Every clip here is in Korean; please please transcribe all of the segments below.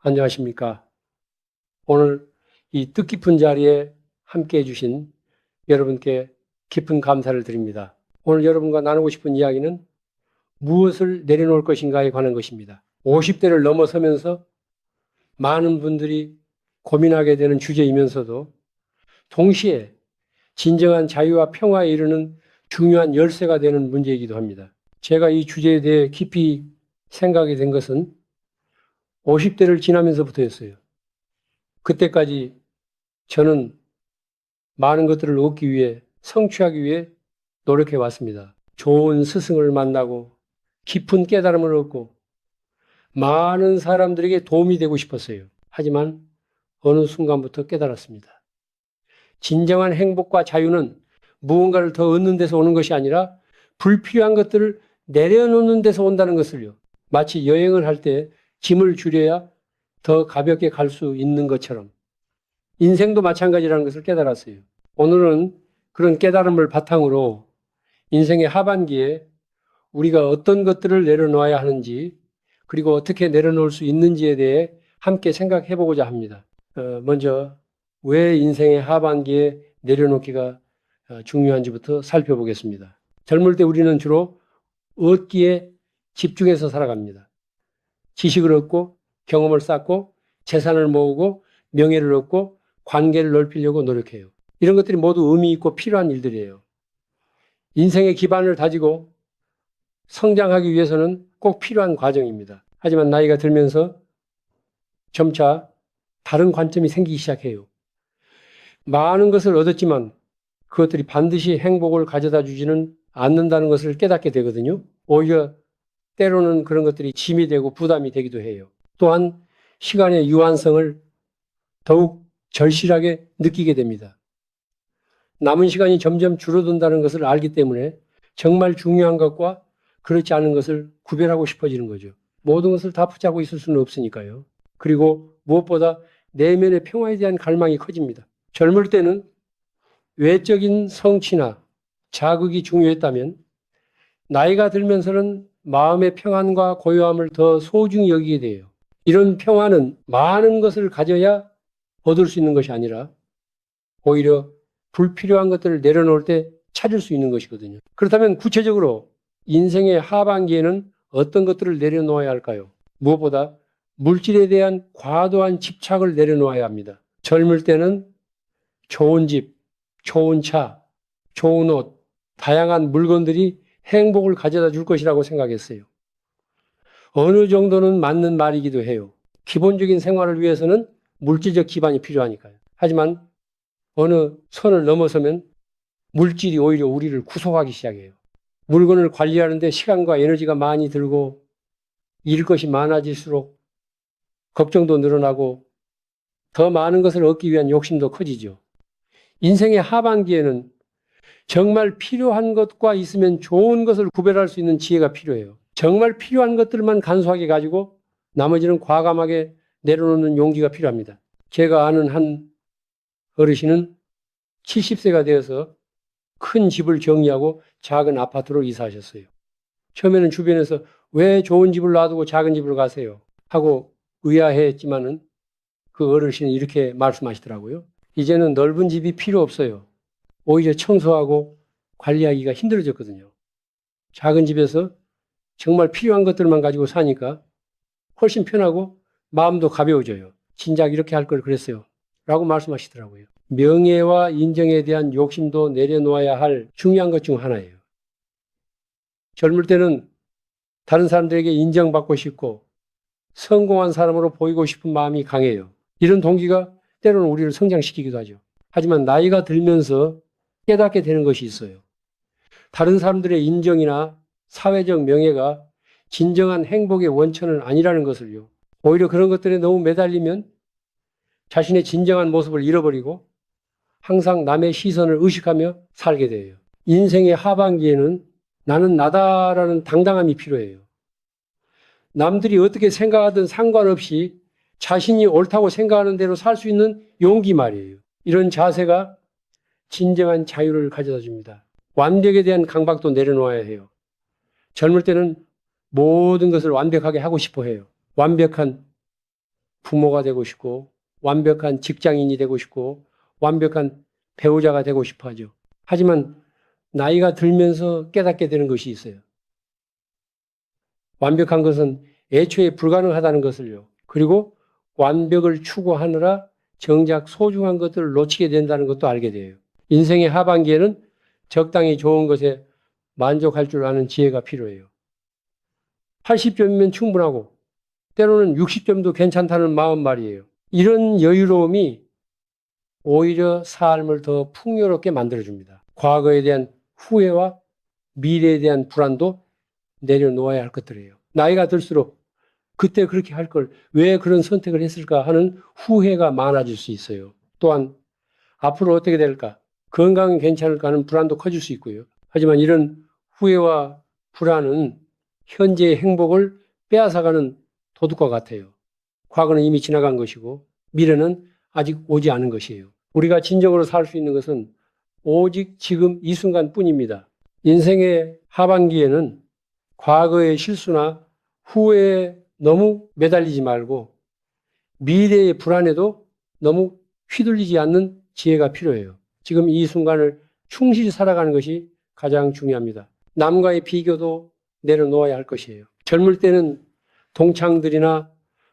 안녕하십니까. 오늘 이 뜻깊은 자리에 함께 해주신 여러분께 깊은 감사를 드립니다. 오늘 여러분과 나누고 싶은 이야기는 무엇을 내려놓을 것인가에 관한 것입니다. 50대를 넘어서면서 많은 분들이 고민하게 되는 주제이면서도 동시에 진정한 자유와 평화에 이르는 중요한 열쇠가 되는 문제이기도 합니다. 제가 이 주제에 대해 깊이 생각이 된 것은 50대를 지나면서부터였어요. 그때까지 저는 많은 것들을 얻기 위해, 성취하기 위해 노력해 왔습니다. 좋은 스승을 만나고 깊은 깨달음을 얻고 많은 사람들에게 도움이 되고 싶었어요. 하지만 어느 순간부터 깨달았습니다. 진정한 행복과 자유는 무언가를 더 얻는 데서 오는 것이 아니라 불필요한 것들을 내려놓는 데서 온다는 것을요. 마치 여행을 할 때 짐을 줄여야 더 가볍게 갈 수 있는 것처럼 인생도 마찬가지라는 것을 깨달았어요. 오늘은 그런 깨달음을 바탕으로 인생의 하반기에 우리가 어떤 것들을 내려놓아야 하는지 그리고 어떻게 내려놓을 수 있는지에 대해 함께 생각해 보고자 합니다. 먼저 왜 인생의 하반기에 내려놓기가 중요한지부터 살펴보겠습니다. 젊을 때 우리는 주로 얻기에 집중해서 살아갑니다. 지식을 얻고 경험을 쌓고 재산을 모으고 명예를 얻고 관계를 넓히려고 노력해요. 이런 것들이 모두 의미 있고 필요한 일들이에요. 인생의 기반을 다지고 성장하기 위해서는 꼭 필요한 과정입니다. 하지만 나이가 들면서 점차 다른 관점이 생기기 시작해요. 많은 것을 얻었지만 그것들이 반드시 행복을 가져다 주지는 않는다는 것을 깨닫게 되거든요. 오히려 때로는 그런 것들이 짐이 되고 부담이 되기도 해요. 또한 시간의 유한성을 더욱 절실하게 느끼게 됩니다. 남은 시간이 점점 줄어든다는 것을 알기 때문에 정말 중요한 것과 그렇지 않은 것을 구별하고 싶어지는 거죠. 모든 것을 다 붙잡고 있을 수는 없으니까요. 그리고 무엇보다 내면의 평화에 대한 갈망이 커집니다. 젊을 때는 외적인 성취나 자극이 중요했다면 나이가 들면서는 마음의 평안과 고요함을 더 소중히 여기게 돼요. 이런 평안은 많은 것을 가져야 얻을 수 있는 것이 아니라 오히려 불필요한 것들을 내려놓을 때 찾을 수 있는 것이거든요. 그렇다면 구체적으로 인생의 하반기에는 어떤 것들을 내려놓아야 할까요? 무엇보다 물질에 대한 과도한 집착을 내려놓아야 합니다. 젊을 때는 좋은 집, 좋은 차, 좋은 옷, 다양한 물건들이 행복을 가져다 줄 것이라고 생각했어요. 어느 정도는 맞는 말이기도 해요. 기본적인 생활을 위해서는 물질적 기반이 필요하니까요. 하지만 어느 선을 넘어서면 물질이 오히려 우리를 구속하기 시작해요. 물건을 관리하는데 시간과 에너지가 많이 들고 잃을 것이 많아질수록 걱정도 늘어나고 더 많은 것을 얻기 위한 욕심도 커지죠. 인생의 하반기에는 정말 필요한 것과 있으면 좋은 것을 구별할 수 있는 지혜가 필요해요. 정말 필요한 것들만 간소하게 가지고 나머지는 과감하게 내려놓는 용기가 필요합니다. 제가 아는 한 어르신은 70세가 되어서 큰 집을 정리하고 작은 아파트로 이사하셨어요. 처음에는 주변에서 왜 좋은 집을 놔두고 작은 집으로 가세요? 하고 의아해했지만은 그 어르신은 이렇게 말씀하시더라고요. 이제는 넓은 집이 필요 없어요. 오히려 청소하고 관리하기가 힘들어졌거든요. 작은 집에서 정말 필요한 것들만 가지고 사니까 훨씬 편하고 마음도 가벼워져요. 진작 이렇게 할 걸 그랬어요. 라고 말씀하시더라고요. 명예와 인정에 대한 욕심도 내려놓아야 할 중요한 것 중 하나예요. 젊을 때는 다른 사람들에게 인정받고 싶고 성공한 사람으로 보이고 싶은 마음이 강해요. 이런 동기가 때로는 우리를 성장시키기도 하죠. 하지만 나이가 들면서 깨닫게 되는 것이 있어요. 다른 사람들의 인정이나 사회적 명예가 진정한 행복의 원천은 아니라는 것을요. 오히려 그런 것들에 너무 매달리면 자신의 진정한 모습을 잃어버리고 항상 남의 시선을 의식하며 살게 돼요. 인생의 하반기에는 나는 나다라는 당당함이 필요해요. 남들이 어떻게 생각하든 상관없이 자신이 옳다고 생각하는 대로 살 수 있는 용기 말이에요. 이런 자세가 진정한 자유를 가져다 줍니다. 완벽에 대한 강박도 내려놓아야 해요. 젊을 때는 모든 것을 완벽하게 하고 싶어 해요. 완벽한 부모가 되고 싶고 완벽한 직장인이 되고 싶고 완벽한 배우자가 되고 싶어 하죠. 하지만 나이가 들면서 깨닫게 되는 것이 있어요. 완벽한 것은 애초에 불가능하다는 것을요. 그리고 완벽을 추구하느라 정작 소중한 것들을 놓치게 된다는 것도 알게 돼요. 인생의 하반기에는 적당히 좋은 것에 만족할 줄 아는 지혜가 필요해요. 80점이면 충분하고 때로는 60점도 괜찮다는 마음 말이에요. 이런 여유로움이 오히려 삶을 더 풍요롭게 만들어줍니다. 과거에 대한 후회와 미래에 대한 불안도 내려놓아야 할 것들이에요. 나이가 들수록 그때 그렇게 할 걸 왜 그런 선택을 했을까 하는 후회가 많아질 수 있어요. 또한 앞으로 어떻게 될까? 건강이 괜찮을까 하는 불안도 커질 수 있고요. 하지만 이런 후회와 불안은 현재의 행복을 빼앗아가는 도둑과 같아요. 과거는 이미 지나간 것이고 미래는 아직 오지 않은 것이에요. 우리가 진정으로 살 수 있는 것은 오직 지금 이 순간뿐입니다. 인생의 하반기에는 과거의 실수나 후회에 너무 매달리지 말고 미래의 불안에도 너무 휘둘리지 않는 지혜가 필요해요. 지금 이 순간을 충실히 살아가는 것이 가장 중요합니다. 남과의 비교도 내려놓아야 할 것이에요. 젊을 때는 동창들이나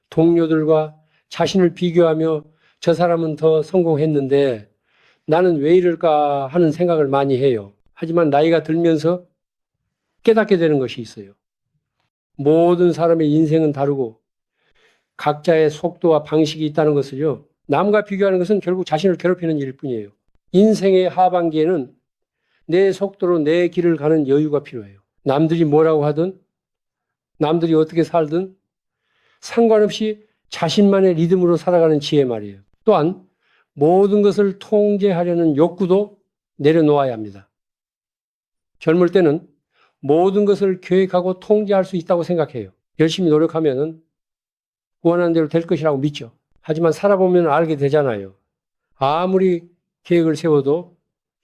동료들과 자신을 비교하며 저 사람은 더 성공했는데 나는 왜 이럴까 하는 생각을 많이 해요. 하지만 나이가 들면서 깨닫게 되는 것이 있어요. 모든 사람의 인생은 다르고 각자의 속도와 방식이 있다는 것을요. 남과 비교하는 것은 결국 자신을 괴롭히는 일일 뿐이에요. 인생의 하반기에는 내 속도로 내 길을 가는 여유가 필요해요. 남들이 뭐라고 하든 남들이 어떻게 살든 상관없이 자신만의 리듬으로 살아가는 지혜 말이에요. 또한 모든 것을 통제하려는 욕구도 내려놓아야 합니다. 젊을 때는 모든 것을 계획하고 통제할 수 있다고 생각해요. 열심히 노력하면 원하는 대로 될 것이라고 믿죠. 하지만 살아보면 알게 되잖아요. 아무리 계획을 세워도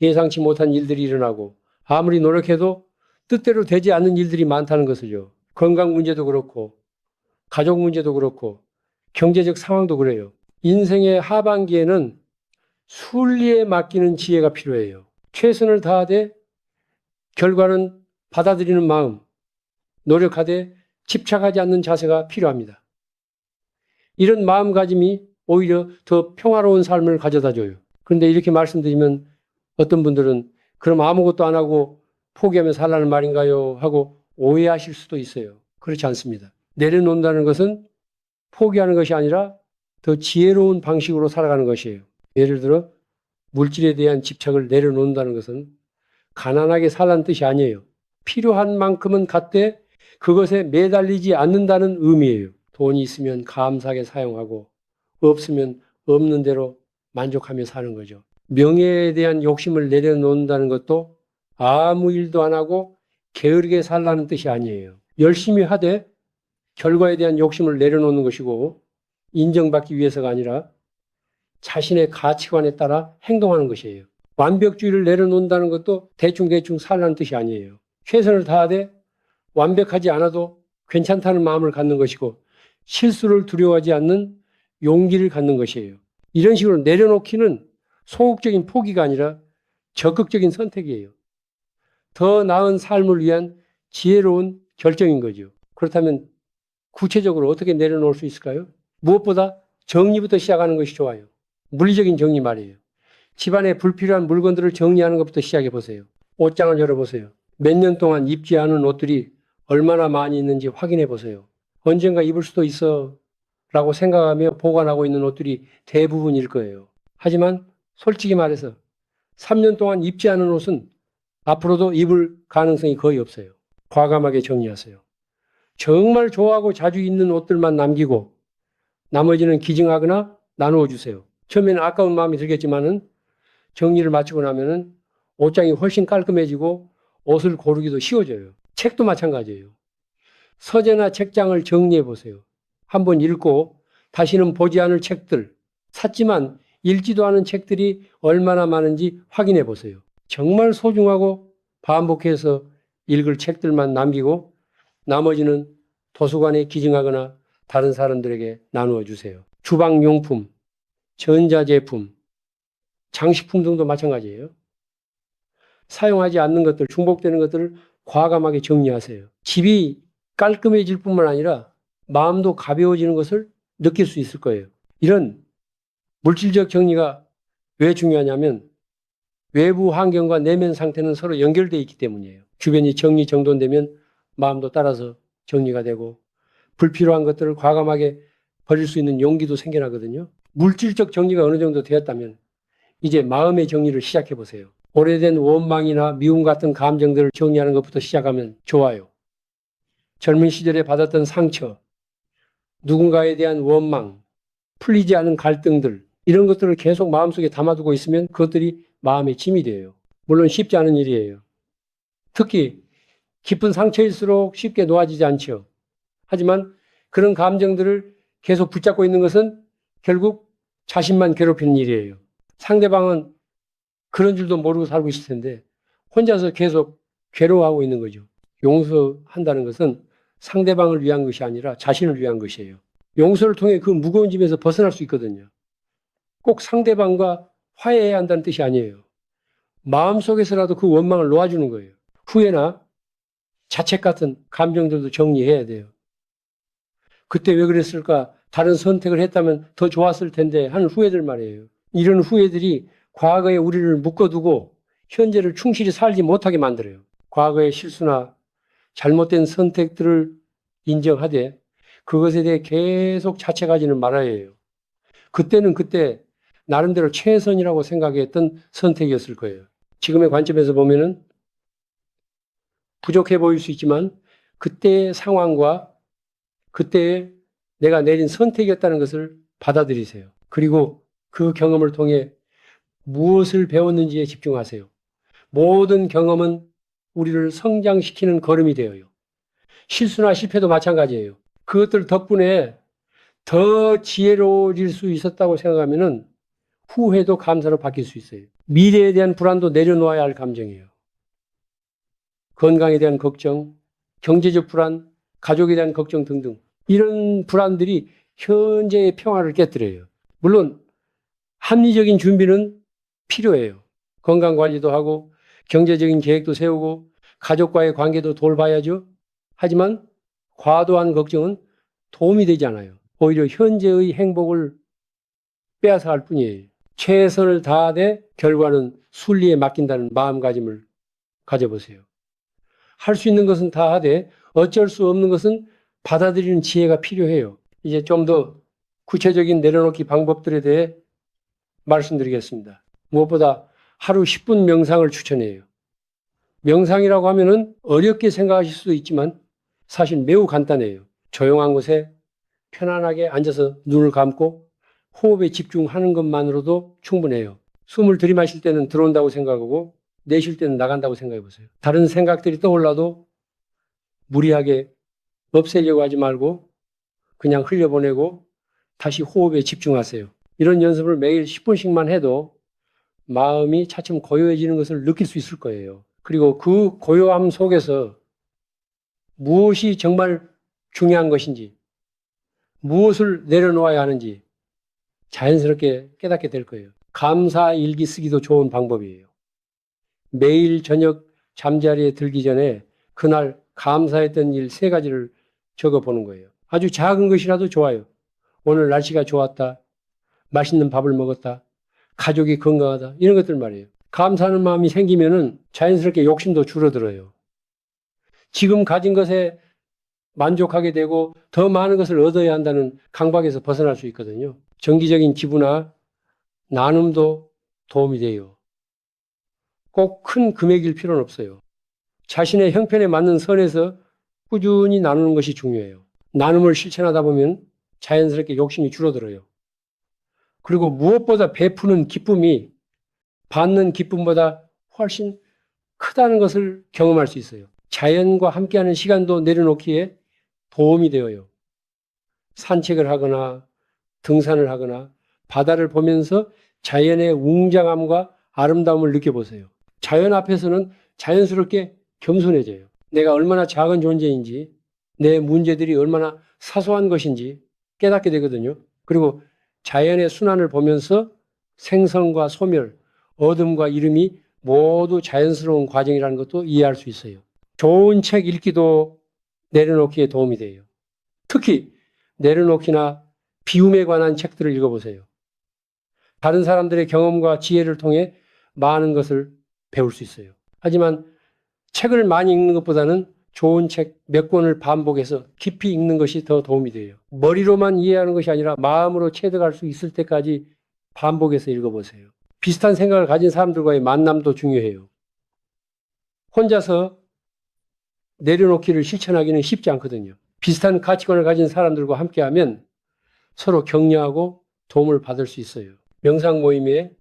예상치 못한 일들이 일어나고 아무리 노력해도 뜻대로 되지 않는 일들이 많다는 것을요. 건강 문제도 그렇고 가족 문제도 그렇고 경제적 상황도 그래요. 인생의 하반기에는 순리에 맡기는 지혜가 필요해요. 최선을 다하되 결과는 받아들이는 마음, 노력하되 집착하지 않는 자세가 필요합니다. 이런 마음가짐이 오히려 더 평화로운 삶을 가져다 줘요. 그런데 이렇게 말씀드리면 어떤 분들은 그럼 아무것도 안 하고 포기하며 살라는 말인가요? 하고 오해하실 수도 있어요. 그렇지 않습니다. 내려놓는다는 것은 포기하는 것이 아니라 더 지혜로운 방식으로 살아가는 것이에요. 예를 들어 물질에 대한 집착을 내려놓는다는 것은 가난하게 살라는 뜻이 아니에요. 필요한 만큼은 갖되 그것에 매달리지 않는다는 의미예요. 돈이 있으면 감사하게 사용하고 없으면 없는 대로 만족하며 사는 거죠. 명예에 대한 욕심을 내려놓는다는 것도 아무 일도 안 하고 게으르게 살라는 뜻이 아니에요. 열심히 하되 결과에 대한 욕심을 내려놓는 것이고 인정받기 위해서가 아니라 자신의 가치관에 따라 행동하는 것이에요. 완벽주의를 내려놓는다는 것도 대충대충 살라는 뜻이 아니에요. 최선을 다하되 완벽하지 않아도 괜찮다는 마음을 갖는 것이고 실수를 두려워하지 않는 용기를 갖는 것이에요. 이런 식으로 내려놓기는 소극적인 포기가 아니라 적극적인 선택이에요. 더 나은 삶을 위한 지혜로운 결정인 거죠. 그렇다면 구체적으로 어떻게 내려놓을 수 있을까요? 무엇보다 정리부터 시작하는 것이 좋아요. 물리적인 정리 말이에요. 집안에 불필요한 물건들을 정리하는 것부터 시작해 보세요. 옷장을 열어보세요. 몇 년 동안 입지 않은 옷들이 얼마나 많이 있는지 확인해 보세요. 언젠가 입을 수도 있어 라고 생각하며 보관하고 있는 옷들이 대부분일 거예요. 하지만 솔직히 말해서 3년 동안 입지 않은 옷은 앞으로도 입을 가능성이 거의 없어요. 과감하게 정리하세요. 정말 좋아하고 자주 입는 옷들만 남기고 나머지는 기증하거나 나누어 주세요. 처음에는 아까운 마음이 들겠지만은 정리를 마치고 나면은 옷장이 훨씬 깔끔해지고 옷을 고르기도 쉬워져요. 책도 마찬가지예요. 서재나 책장을 정리해 보세요. 한번 읽고 다시는 보지 않을 책들, 샀지만 읽지도 않은 책들이 얼마나 많은지 확인해 보세요. 정말 소중하고 반복해서 읽을 책들만 남기고 나머지는 도서관에 기증하거나 다른 사람들에게 나누어 주세요. 주방용품, 전자제품, 장식품 등도 마찬가지예요. 사용하지 않는 것들, 중복되는 것들을 과감하게 정리하세요. 집이 깔끔해질 뿐만 아니라 마음도 가벼워지는 것을 느낄 수 있을 거예요. 이런 물질적 정리가 왜 중요하냐면 외부 환경과 내면 상태는 서로 연결되어 있기 때문이에요. 주변이 정리정돈되면 마음도 따라서 정리가 되고 불필요한 것들을 과감하게 버릴 수 있는 용기도 생겨나거든요. 물질적 정리가 어느 정도 되었다면 이제 마음의 정리를 시작해 보세요. 오래된 원망이나 미움 같은 감정들을 정리하는 것부터 시작하면 좋아요. 젊은 시절에 받았던 상처, 누군가에 대한 원망, 풀리지 않은 갈등들, 이런 것들을 계속 마음속에 담아두고 있으면 그것들이 마음의 짐이 돼요. 물론 쉽지 않은 일이에요. 특히 깊은 상처일수록 쉽게 놓아지지 않죠. 하지만 그런 감정들을 계속 붙잡고 있는 것은 결국 자신만 괴롭히는 일이에요. 상대방은 그런 줄도 모르고 살고 있을 텐데 혼자서 계속 괴로워하고 있는 거죠. 용서한다는 것은 상대방을 위한 것이 아니라 자신을 위한 것이에요. 용서를 통해 그 무거운 짐에서 벗어날 수 있거든요. 꼭 상대방과 화해해야 한다는 뜻이 아니에요. 마음속에서라도 그 원망을 놓아주는 거예요. 후회나 자책 같은 감정들도 정리해야 돼요. 그때 왜 그랬을까? 다른 선택을 했다면 더 좋았을 텐데 하는 후회들 말이에요. 이런 후회들이 과거에 우리를 묶어두고 현재를 충실히 살지 못하게 만들어요. 과거의 실수나 잘못된 선택들을 인정하되 그것에 대해 계속 자책하지는 말아야 해요. 그때는 그때 나름대로 최선이라고 생각했던 선택이었을 거예요. 지금의 관점에서 보면은 부족해 보일 수 있지만 그때의 상황과 그때의 내가 내린 선택이었다는 것을 받아들이세요. 그리고 그 경험을 통해 무엇을 배웠는지에 집중하세요. 모든 경험은 우리를 성장시키는 걸음이 되어요. 실수나 실패도 마찬가지예요. 그것들 덕분에 더 지혜로워질 수 있었다고 생각하면은 후회도 감사로 바뀔 수 있어요. 미래에 대한 불안도 내려놓아야 할 감정이에요. 건강에 대한 걱정, 경제적 불안, 가족에 대한 걱정 등등. 이런 불안들이 현재의 평화를 깨뜨려요. 물론 합리적인 준비는 필요해요. 건강관리도 하고 경제적인 계획도 세우고 가족과의 관계도 돌봐야죠. 하지만 과도한 걱정은 도움이 되지 않아요. 오히려 현재의 행복을 빼앗아갈 뿐이에요. 최선을 다하되 결과는 순리에 맡긴다는 마음가짐을 가져보세요. 할 수 있는 것은 다 하되 어쩔 수 없는 것은 받아들이는 지혜가 필요해요. 이제 좀 더 구체적인 내려놓기 방법들에 대해 말씀드리겠습니다. 무엇보다 하루 10분 명상을 추천해요. 명상이라고 하면은 어렵게 생각하실 수도 있지만 사실 매우 간단해요. 조용한 곳에 편안하게 앉아서 눈을 감고 호흡에 집중하는 것만으로도 충분해요. 숨을 들이마실 때는 들어온다고 생각하고 내쉴 때는 나간다고 생각해 보세요. 다른 생각들이 떠올라도 무리하게 없애려고 하지 말고 그냥 흘려보내고 다시 호흡에 집중하세요. 이런 연습을 매일 10분씩만 해도 마음이 차츰 고요해지는 것을 느낄 수 있을 거예요. 그리고 그 고요함 속에서 무엇이 정말 중요한 것인지, 무엇을 내려놓아야 하는지 자연스럽게 깨닫게 될 거예요. 감사 일기 쓰기도 좋은 방법이에요. 매일 저녁 잠자리에 들기 전에 그날 감사했던 일 3가지를 적어보는 거예요. 아주 작은 것이라도 좋아요. 오늘 날씨가 좋았다. 맛있는 밥을 먹었다. 가족이 건강하다. 이런 것들 말이에요. 감사하는 마음이 생기면은 자연스럽게 욕심도 줄어들어요. 지금 가진 것에 만족하게 되고 더 많은 것을 얻어야 한다는 강박에서 벗어날 수 있거든요. 정기적인 기부나 나눔도 도움이 돼요. 꼭 큰 금액일 필요는 없어요. 자신의 형편에 맞는 선에서 꾸준히 나누는 것이 중요해요. 나눔을 실천하다 보면 자연스럽게 욕심이 줄어들어요. 그리고 무엇보다 베푸는 기쁨이 받는 기쁨보다 훨씬 크다는 것을 경험할 수 있어요. 자연과 함께하는 시간도 내려놓기에 도움이 되어요. 산책을 하거나 등산을 하거나 바다를 보면서 자연의 웅장함과 아름다움을 느껴보세요. 자연 앞에서는 자연스럽게 겸손해져요. 내가 얼마나 작은 존재인지, 내 문제들이 얼마나 사소한 것인지 깨닫게 되거든요. 그리고 자연의 순환을 보면서 생성과 소멸, 어둠과 이름이 모두 자연스러운 과정이라는 것도 이해할 수 있어요. 좋은 책 읽기도 내려놓기에 도움이 돼요. 특히 내려놓기나 비움에 관한 책들을 읽어보세요. 다른 사람들의 경험과 지혜를 통해 많은 것을 배울 수 있어요. 하지만 책을 많이 읽는 것보다는 좋은 책 몇 권을 반복해서 깊이 읽는 것이 더 도움이 돼요. 머리로만 이해하는 것이 아니라 마음으로 체득할 수 있을 때까지 반복해서 읽어보세요. 비슷한 생각을 가진 사람들과의 만남도 중요해요. 혼자서 내려놓기를 실천하기는 쉽지 않거든요. 비슷한 가치관을 가진 사람들과 함께하면 서로 격려하고 도움을 받을 수 있어요. 명상 모임에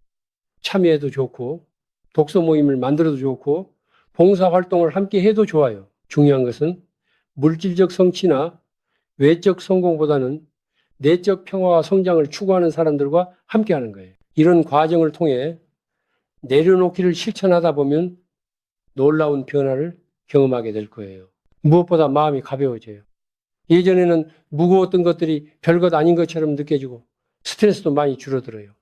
참여해도 좋고, 독서 모임을 만들어도 좋고, 봉사활동을 함께 해도 좋아요. 중요한 것은 물질적 성취나 외적 성공보다는 내적 평화와 성장을 추구하는 사람들과 함께하는 거예요. 이런 과정을 통해 내려놓기를 실천하다 보면 놀라운 변화를 경험하게 될 거예요. 무엇보다 마음이 가벼워져요. 예전에는 무거웠던 것들이 별것 아닌 것처럼 느껴지고 스트레스도 많이 줄어들어요.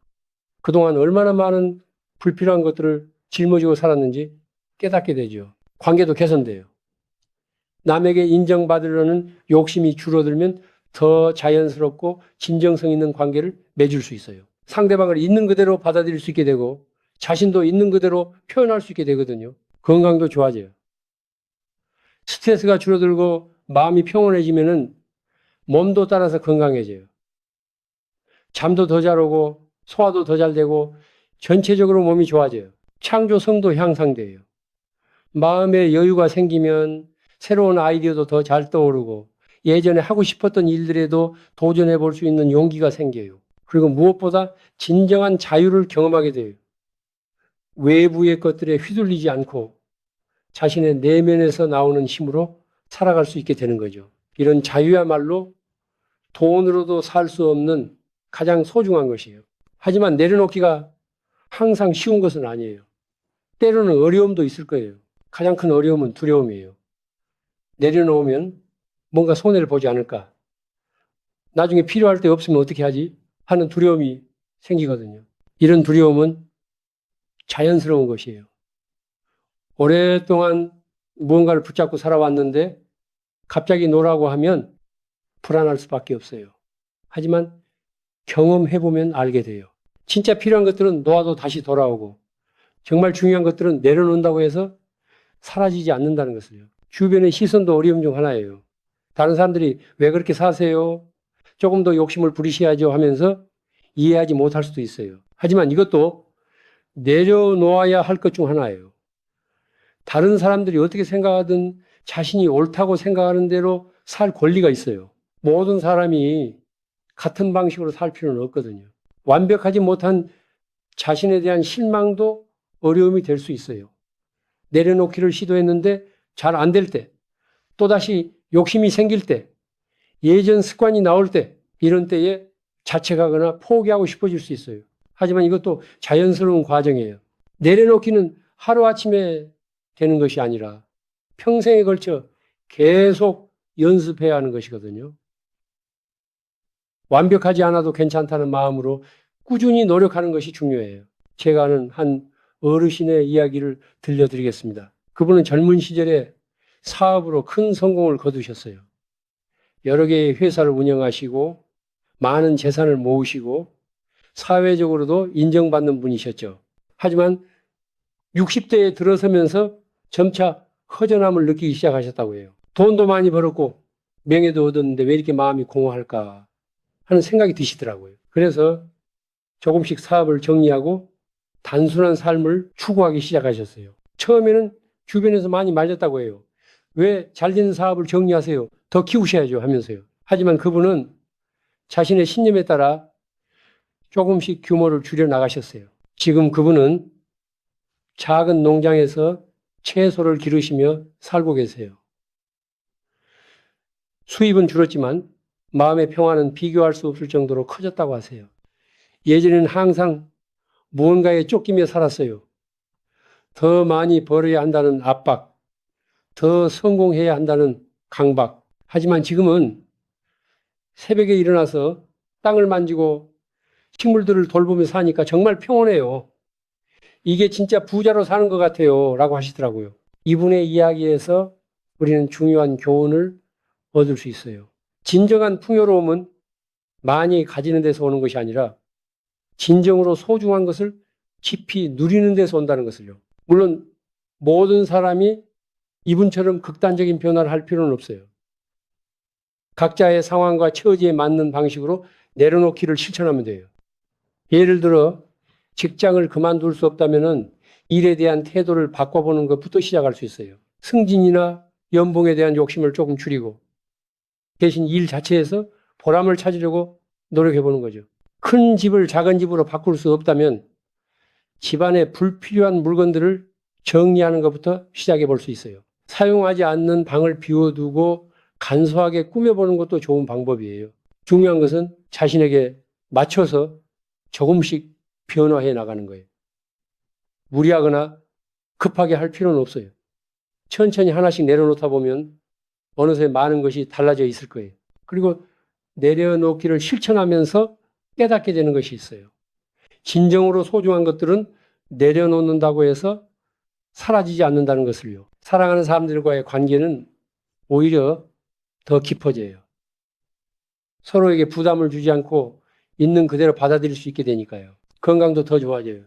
그동안 얼마나 많은 불필요한 것들을 짊어지고 살았는지 깨닫게 되죠. 관계도 개선돼요. 남에게 인정받으려는 욕심이 줄어들면 더 자연스럽고 진정성 있는 관계를 맺을 수 있어요. 상대방을 있는 그대로 받아들일 수 있게 되고 자신도 있는 그대로 표현할 수 있게 되거든요. 건강도 좋아져요. 스트레스가 줄어들고 마음이 평온해지면은 몸도 따라서 건강해져요. 잠도 더 잘 오고 소화도 더 잘 되고 전체적으로 몸이 좋아져요. 창조성도 향상돼요. 마음에 여유가 생기면 새로운 아이디어도 더 잘 떠오르고 예전에 하고 싶었던 일들에도 도전해 볼 수 있는 용기가 생겨요. 그리고 무엇보다 진정한 자유를 경험하게 돼요. 외부의 것들에 휘둘리지 않고 자신의 내면에서 나오는 힘으로 살아갈 수 있게 되는 거죠. 이런 자유야말로 돈으로도 살 수 없는 가장 소중한 것이에요. 하지만 내려놓기가 항상 쉬운 것은 아니에요. 때로는 어려움도 있을 거예요. 가장 큰 어려움은 두려움이에요. 내려놓으면 뭔가 손해를 보지 않을까. 나중에 필요할 때 없으면 어떻게 하지? 하는 두려움이 생기거든요. 이런 두려움은 자연스러운 것이에요. 오랫동안 무언가를 붙잡고 살아왔는데 갑자기 놓으라고 하면 불안할 수밖에 없어요. 하지만 경험해보면 알게 돼요. 진짜 필요한 것들은 놓아도 다시 돌아오고 정말 중요한 것들은 내려놓는다고 해서 사라지지 않는다는 것을요. 주변의 시선도 어려움 중 하나예요. 다른 사람들이 왜 그렇게 사세요? 조금 더 욕심을 부리셔야죠 하면서 이해하지 못할 수도 있어요. 하지만 이것도 내려놓아야 할 것 중 하나예요. 다른 사람들이 어떻게 생각하든 자신이 옳다고 생각하는 대로 살 권리가 있어요. 모든 사람이 같은 방식으로 살 필요는 없거든요. 완벽하지 못한 자신에 대한 실망도 어려움이 될 수 있어요. 내려놓기를 시도했는데 잘 안 될 때, 또다시 욕심이 생길 때, 예전 습관이 나올 때, 이런 때에 자책하거나 포기하고 싶어질 수 있어요. 하지만 이것도 자연스러운 과정이에요. 내려놓기는 하루아침에 되는 것이 아니라 평생에 걸쳐 계속 연습해야 하는 것이거든요. 완벽하지 않아도 괜찮다는 마음으로 꾸준히 노력하는 것이 중요해요. 제가 아는 한 어르신의 이야기를 들려드리겠습니다. 그분은 젊은 시절에 사업으로 큰 성공을 거두셨어요. 여러 개의 회사를 운영하시고 많은 재산을 모으시고 사회적으로도 인정받는 분이셨죠. 하지만 60대에 들어서면서 점차 허전함을 느끼기 시작하셨다고 해요. 돈도 많이 벌었고 명예도 얻었는데 왜 이렇게 마음이 공허할까 하는 생각이 드시더라고요. 그래서 조금씩 사업을 정리하고 단순한 삶을 추구하기 시작하셨어요. 처음에는 주변에서 많이 말렸다고 해요. 왜 잘된 사업을 정리하세요? 더 키우셔야죠 하면서요. 하지만 그분은 자신의 신념에 따라 조금씩 규모를 줄여 나가셨어요. 지금 그분은 작은 농장에서 채소를 기르시며 살고 계세요. 수입은 줄었지만 마음의 평화는 비교할 수 없을 정도로 커졌다고 하세요. 예전에는 항상 무언가에 쫓기며 살았어요. 더 많이 벌어야 한다는 압박, 더 성공해야 한다는 강박. 하지만 지금은 새벽에 일어나서 땅을 만지고 식물들을 돌보며 사니까 정말 평온해요. 이게 진짜 부자로 사는 것 같아요. 라고 하시더라고요. 이분의 이야기에서 우리는 중요한 교훈을 얻을 수 있어요. 진정한 풍요로움은 많이 가지는 데서 오는 것이 아니라 진정으로 소중한 것을 깊이 누리는 데서 온다는 것을요. 물론 모든 사람이 이분처럼 극단적인 변화를 할 필요는 없어요. 각자의 상황과 처지에 맞는 방식으로 내려놓기를 실천하면 돼요. 예를 들어 직장을 그만둘 수 없다면 일에 대한 태도를 바꿔보는 것부터 시작할 수 있어요. 승진이나 연봉에 대한 욕심을 조금 줄이고 대신 일 자체에서 보람을 찾으려고 노력해보는 거죠. 큰 집을 작은 집으로 바꿀 수 없다면 집안에 불필요한 물건들을 정리하는 것부터 시작해 볼 수 있어요. 사용하지 않는 방을 비워두고 간소하게 꾸며보는 것도 좋은 방법이에요. 중요한 것은 자신에게 맞춰서 조금씩 변화해 나가는 거예요. 무리하거나 급하게 할 필요는 없어요. 천천히 하나씩 내려놓다 보면 어느새 많은 것이 달라져 있을 거예요. 그리고 내려놓기를 실천하면서 깨닫게 되는 것이 있어요. 진정으로 소중한 것들은 내려놓는다고 해서 사라지지 않는다는 것을요. 사랑하는 사람들과의 관계는 오히려 더 깊어져요. 서로에게 부담을 주지 않고 있는 그대로 받아들일 수 있게 되니까요. 건강도 더 좋아져요.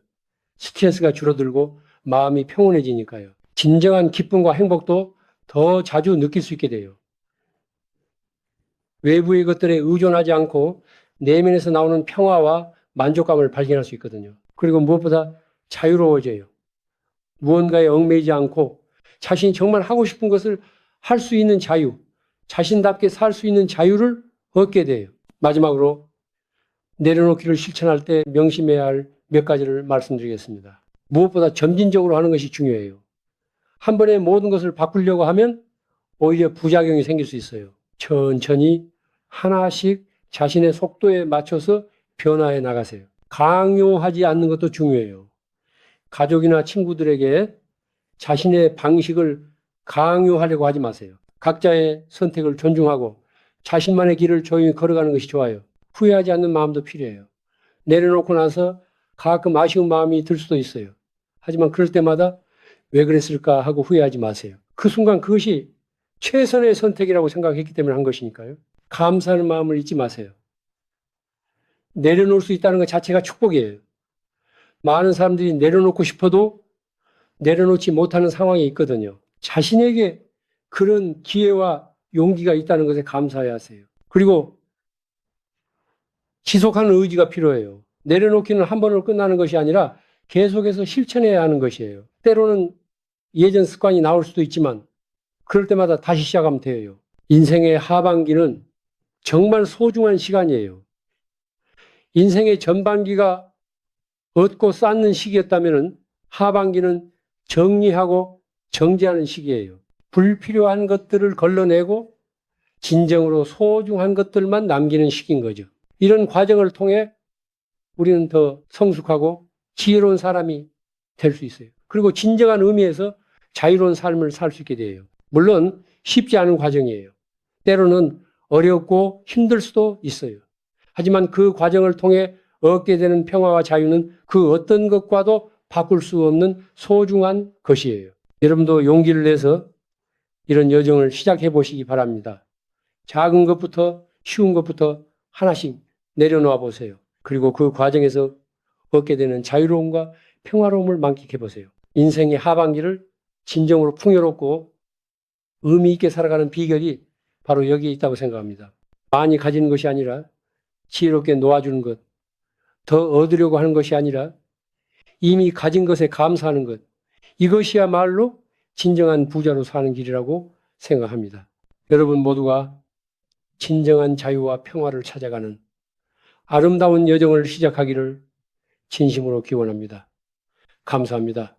스트레스가 줄어들고 마음이 평온해지니까요. 진정한 기쁨과 행복도 더 자주 느낄 수 있게 돼요. 외부의 것들에 의존하지 않고 내면에서 나오는 평화와 만족감을 발견할 수 있거든요. 그리고 무엇보다 자유로워져요. 무언가에 얽매이지 않고 자신이 정말 하고 싶은 것을 할 수 있는 자유, 자신답게 살 수 있는 자유를 얻게 돼요. 마지막으로 내려놓기를 실천할 때 명심해야 할 몇 가지를 말씀드리겠습니다. 무엇보다 점진적으로 하는 것이 중요해요. 한 번에 모든 것을 바꾸려고 하면 오히려 부작용이 생길 수 있어요. 천천히 하나씩 자신의 속도에 맞춰서 변화해 나가세요. 강요하지 않는 것도 중요해요. 가족이나 친구들에게 자신의 방식을 강요하려고 하지 마세요. 각자의 선택을 존중하고 자신만의 길을 조용히 걸어가는 것이 좋아요. 후회하지 않는 마음도 필요해요. 내려놓고 나서 가끔 아쉬운 마음이 들 수도 있어요. 하지만 그럴 때마다 왜 그랬을까 하고 후회하지 마세요. 그 순간 그것이 최선의 선택이라고 생각했기 때문에 한 것이니까요. 감사하는 마음을 잊지 마세요. 내려놓을 수 있다는 것 자체가 축복이에요. 많은 사람들이 내려놓고 싶어도 내려놓지 못하는 상황이 있거든요. 자신에게 그런 기회와 용기가 있다는 것에 감사해야 하세요. 그리고 지속하는 의지가 필요해요. 내려놓기는 한 번으로 끝나는 것이 아니라 계속해서 실천해야 하는 것이에요. 때로는 예전 습관이 나올 수도 있지만 그럴 때마다 다시 시작하면 돼요. 인생의 하반기는 정말 소중한 시간이에요. 인생의 전반기가 얻고 쌓는 시기였다면 하반기는 정리하고 정지하는 시기예요. 불필요한 것들을 걸러내고 진정으로 소중한 것들만 남기는 시기인 거죠. 이런 과정을 통해 우리는 더 성숙하고 지혜로운 사람이 될 수 있어요. 그리고 진정한 의미에서 자유로운 삶을 살 수 있게 돼요. 물론 쉽지 않은 과정이에요. 때로는 어렵고 힘들 수도 있어요. 하지만 그 과정을 통해 얻게 되는 평화와 자유는 그 어떤 것과도 바꿀 수 없는 소중한 것이에요. 여러분도 용기를 내서 이런 여정을 시작해 보시기 바랍니다. 작은 것부터 쉬운 것부터 하나씩 내려놓아 보세요. 그리고 그 과정에서 얻게 되는 자유로움과 평화로움을 만끽해 보세요. 인생의 하반기를 진정으로 풍요롭고 의미 있게 살아가는 비결이 바로 여기에 있다고 생각합니다. 많이 가지는 것이 아니라 지혜롭게 놓아주는 것, 더 얻으려고 하는 것이 아니라 이미 가진 것에 감사하는 것, 이것이야말로 진정한 부자로 사는 길이라고 생각합니다. 여러분 모두가 진정한 자유와 평화를 찾아가는 아름다운 여정을 시작하기를 진심으로 기원합니다. 감사합니다.